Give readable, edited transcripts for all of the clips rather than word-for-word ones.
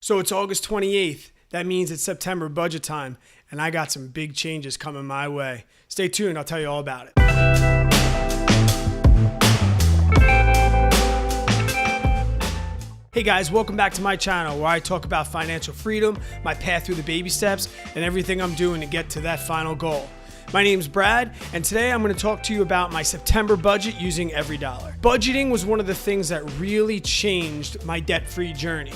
So it's August 28th. That means it's September budget time, and I got some big changes coming my way. Stay tuned, I'll tell you all about it. Hey guys, welcome back to my channel where I talk about financial freedom, my path through the baby steps, and everything I'm doing to get to that final goal. My name's Brad, and today I'm going to talk to you about my September budget using EveryDollar. Budgeting was one of the things that really changed my debt-free journey.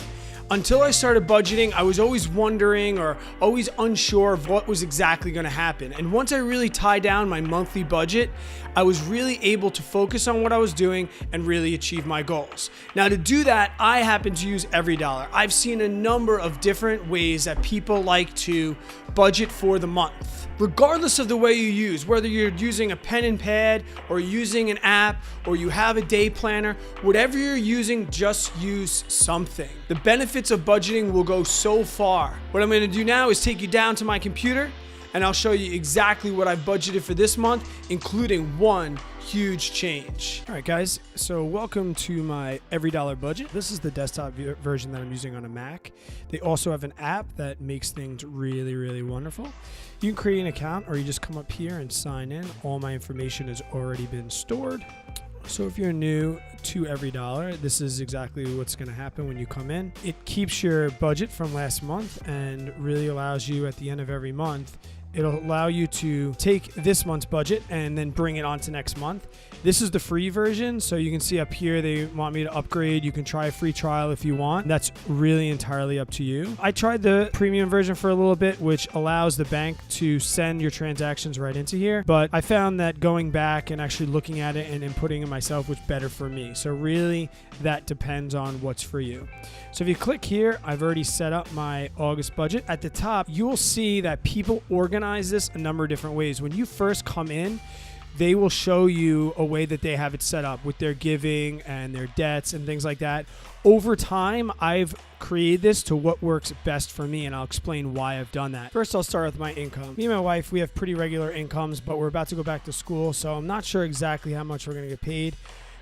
Until I started budgeting, I was always wondering or always unsure of what was exactly going to happen. And once I really tied down my monthly budget, I was really able to focus on what I was doing and really achieve my goals. Now, to do that, I happen to use EveryDollar. I've seen a number of different ways that people like to budget for the month. Regardless of the way you use, whether you're using a pen and pad or using an app or you have a day planner, whatever you're using, just use something. The benefits of budgeting will go so far. What I'm going to do now is take you down to my computer and I'll show you exactly what I've budgeted for this month, including one huge change. All right, guys, so welcome to my EveryDollar budget. This is the desktop version that I'm using on a Mac. They also have an app that makes things really, really wonderful. You can create an account or you just come up here and sign in. All my information has already been stored. So if you're new to EveryDollar, this is exactly what's going to happen when you come in. It keeps your budget from last month and really allows you at the end of every month, it'll allow you to take this month's budget and then bring it on to next month. This is the free version, so you can see up here they want me to upgrade. You can try a free trial if you want. That's really entirely up to you. I tried the premium version for a little bit, which allows the bank to send your transactions right into here, but I found that going back and actually looking at it and inputting it myself was better for me. So really, that depends on what's for you. So if you click here, I've already set up my August budget. At the top, you will see that people organize this a number of different ways. When you first come in, they will show you a way that they have it set up with their giving and their debts and things like that. Over time, I've created this to what works best for me, and I'll explain why I've done that. First, I'll start with my income. Me and my wife, we have pretty regular incomes, but we're about to go back to school, so I'm not sure exactly how much we're going to get paid.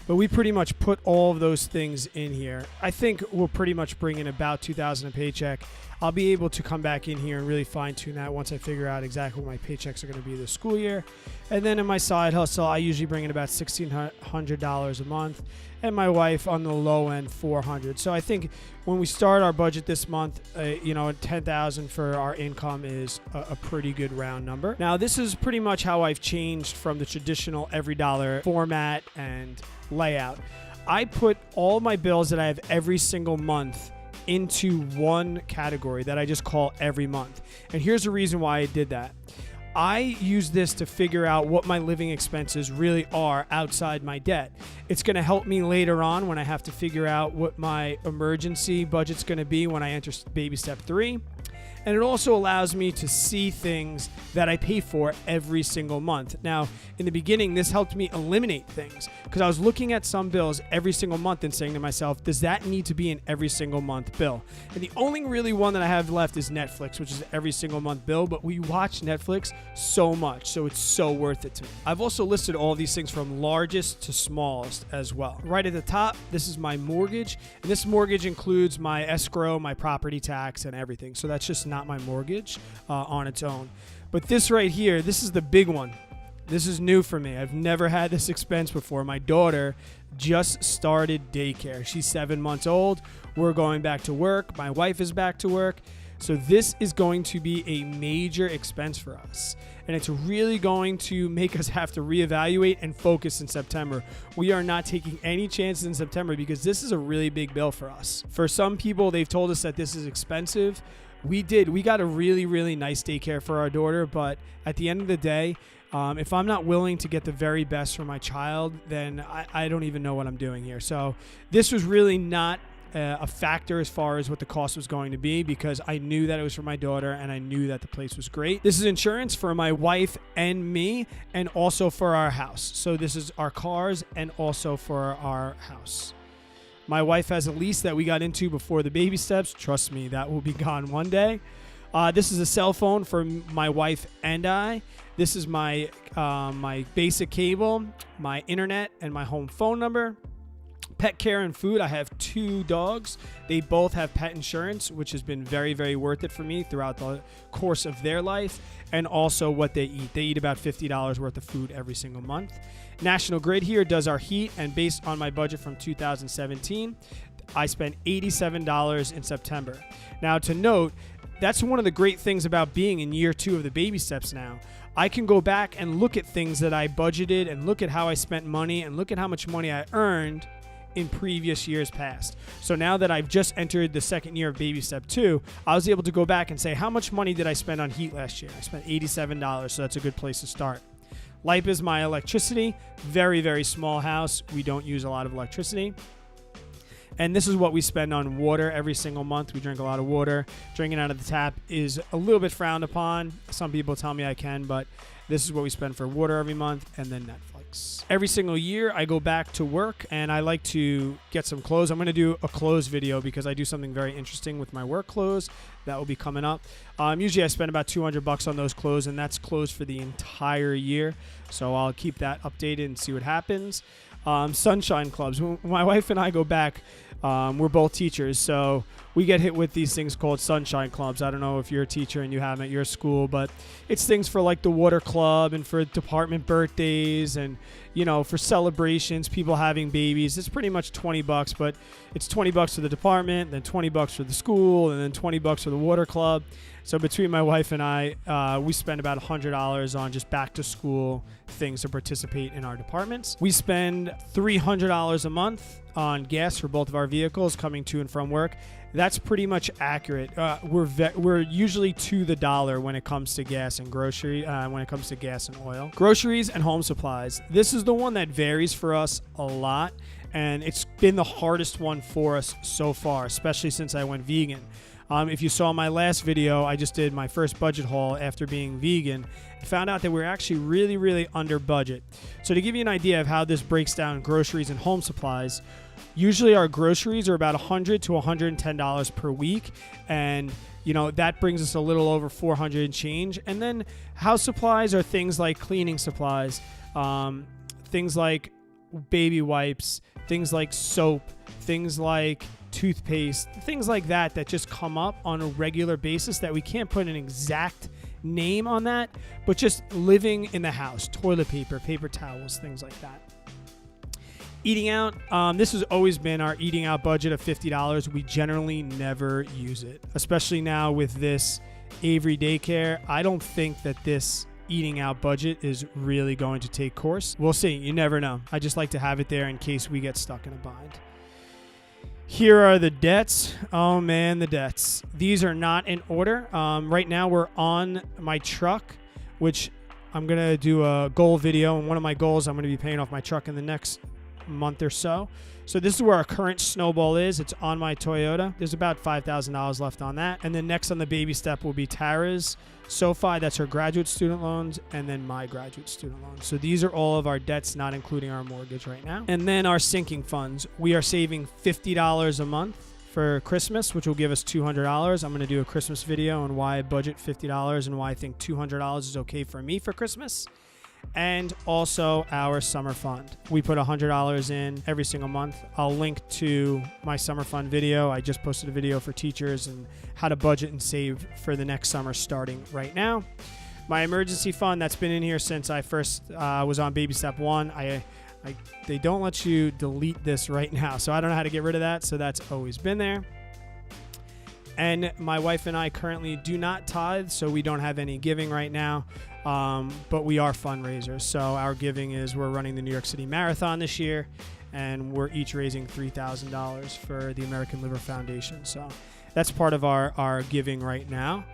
But we pretty much put all of those things in here. I think we'll pretty much bring in about $2,000 a paycheck. I'll be able to come back in here and really fine tune that once I figure out exactly what my paychecks are going to be this school year. And then in my side hustle, I usually bring in about $1,600 a month, and my wife on the low end $400. So I think when we start our budget this month, $10,000 for our income is a pretty good round number. Now, this is pretty much how I've changed from the traditional EveryDollar format and layout. I put all my bills that I have every single month into one category that I just call every month. And here's the reason why I did that. I use this to figure out what my living expenses really are outside my debt. It's going to help me later on when I have to figure out what my emergency budget's going to be when I enter baby step 3. And it also allows me to see things that I pay for every single month. Now, in the beginning, this helped me eliminate things because I was looking at some bills every single month and saying to myself, does that need to be an every single month bill? And the only really one that I have left is Netflix, which is an every single month bill, but we watch Netflix so much, so it's so worth it to me. I've also listed all these things from largest to smallest as well. Right at the top, this is my mortgage, and this mortgage includes my escrow, my property tax, and everything. So that's just not my mortgage on its own. But this right here, this is the big one. This is new for me. I've never had this expense before. My daughter just started daycare. She's 7 months old. We're going back to work. My wife is back to work. So this is going to be a major expense for us. And it's really going to make us have to reevaluate and focus in September. We are not taking any chances in September because this is a really big bill for us. For some people, they've told us that this is expensive. We got a really, really nice daycare for our daughter, but at the end of the day, if I'm not willing to get the very best for my child, then I don't even know what I'm doing here. So this was really not a factor as far as what the cost was going to be because I knew that it was for my daughter and I knew that the place was great. This is insurance for my wife and me and also for our house. So this is our cars and also for our house. My wife has a lease that we got into before the baby steps. Trust me, that will be gone one day. This is a cell phone for my wife and I. This is my basic cable, my internet, and my home phone number. Pet care and food. I have 2 dogs. They both have pet insurance, which has been very, very worth it for me throughout the course of their life, and also what they eat. They eat about $50 worth of food every single month. National Grid here does our heat, and based on my budget from 2017, I spent $87 in September. Now, to note, that's one of the great things about being in year 2 of the baby steps now. I can go back and look at things that I budgeted and look at how I spent money and look at how much money I earned in previous years past. So now that I've just entered the second year of baby step 2, I was able to go back and say, how much money did I spend on heat last year? I spent $87, so that's a good place to start. LIPA is my electricity. Very, very small house. We don't use a lot of electricity. And this is what we spend on water every single month. We drink a lot of water. Drinking out of the tap is a little bit frowned upon. Some people tell me I can, but this is what we spend for water every month, and then Netflix. Every single year, I go back to work, and I like to get some clothes. I'm going to do a clothes video because I do something very interesting with my work clothes. That will be coming up. Usually, I spend about $200 on those clothes, and that's clothes for the entire year. So I'll keep that updated and see what happens. Sunshine clubs. When my wife and I go back, we're both teachers, so we get hit with these things called sunshine clubs. I don't know if you're a teacher and you have them at your school, but it's things for like the water club and for department birthdays and, you know, for celebrations, people having babies. It's pretty much $20, but it's $20 for the department, then $20 for the school, and then $20 for the water club. So between my wife and I, we spend about $100 on just back to school things to participate in our departments. We spend $300 a month on gas for both of our vehicles coming to and from work. That's pretty much accurate. We're usually to the dollar when it comes to gas and when it comes to gas and oil. Groceries and home supplies. This is the one that varies for us a lot, and it's been the hardest one for us so far, especially since I went vegan. If you saw my last video, I just did my first budget haul after being vegan and found out that we're actually really, really under budget. So to give you an idea of how this breaks down groceries and home supplies, usually our groceries are about $100 to $110 per week, and you know that brings us a little over $400 and change. And then house supplies are things like cleaning supplies, things like baby wipes, things like soap, things like toothpaste, things like that just come up on a regular basis that we can't put an exact name on that, but just living in the house, toilet paper, paper towels, things like that. Eating out, this has always been our eating out budget of $50. We generally never use it, especially now with this Avery daycare. I don't think that this eating out budget is really going to take course. We'll see. You never know. I just like to have it there in case we get stuck in a bind. Here are the debts. Oh man, the debts. These are not in order. Right now we're on my truck, which I'm going to do a goal video. And one of my goals, I'm going to be paying off my truck in the next month or so. So this is where our current snowball is. It's on my Toyota. There's about $5,000 left on that. And then next on the baby step will be Tara's SoFi. That's her graduate student loans, and then my graduate student loans. So these are all of our debts, not including our mortgage right now. And then our sinking funds. We are saving $50 a month for Christmas, which will give us $200. I'm going to do a Christmas video on why I budget $50 and why I think $200 is okay for me for Christmas. And also our summer fund. We put $100 in every single month. I'll link to my summer fund video. I just posted a video for teachers and how to budget and save for the next summer starting right now. My emergency fund, that's been in here since I first was on baby step 1. They don't let you delete this right now, so I don't know how to get rid of that, so that's always been there. And my wife and I currently do not tithe, so we don't have any giving right now. But we are fundraisers. So our giving is we're running the New York City Marathon this year, and we're each raising $3,000 for the American Liver Foundation. So that's part of our giving right now.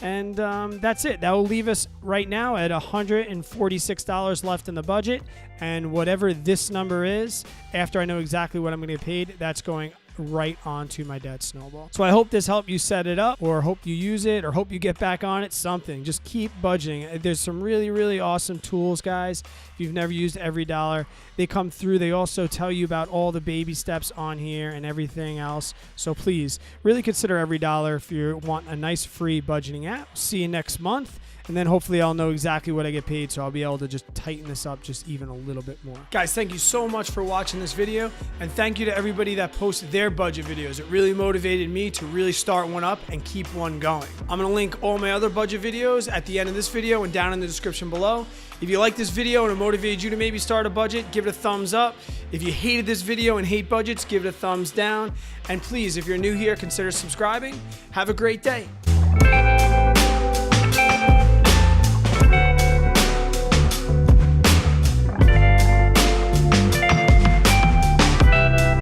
And that's it. That will leave us right now at $146 left in the budget. And whatever this number is, after I know exactly what I'm going to get paid, that's going right onto my dad's snowball. So I hope this helped you set it up, or hope you use it, or hope you get back on it, something. Just keep budgeting. There's some really, really awesome tools, guys. If you've never used EveryDollar, they come through. They also tell you about all the baby steps on here and everything else. So please, really consider EveryDollar if you want a nice free budgeting app. See you next month. and then hopefully I'll know exactly what I get paid, so I'll be able to just tighten this up just even a little bit more. Guys, thank you so much for watching this video, and thank you to everybody that posted their budget videos. It really motivated me to really start one up and keep one going. I'm gonna link all my other budget videos at the end of this video and down in the description below. If you like this video and it motivated you to maybe start a budget, give it a thumbs up. If you hated this video and hate budgets, give it a thumbs down. And please, if you're new here, consider subscribing. Have a great day.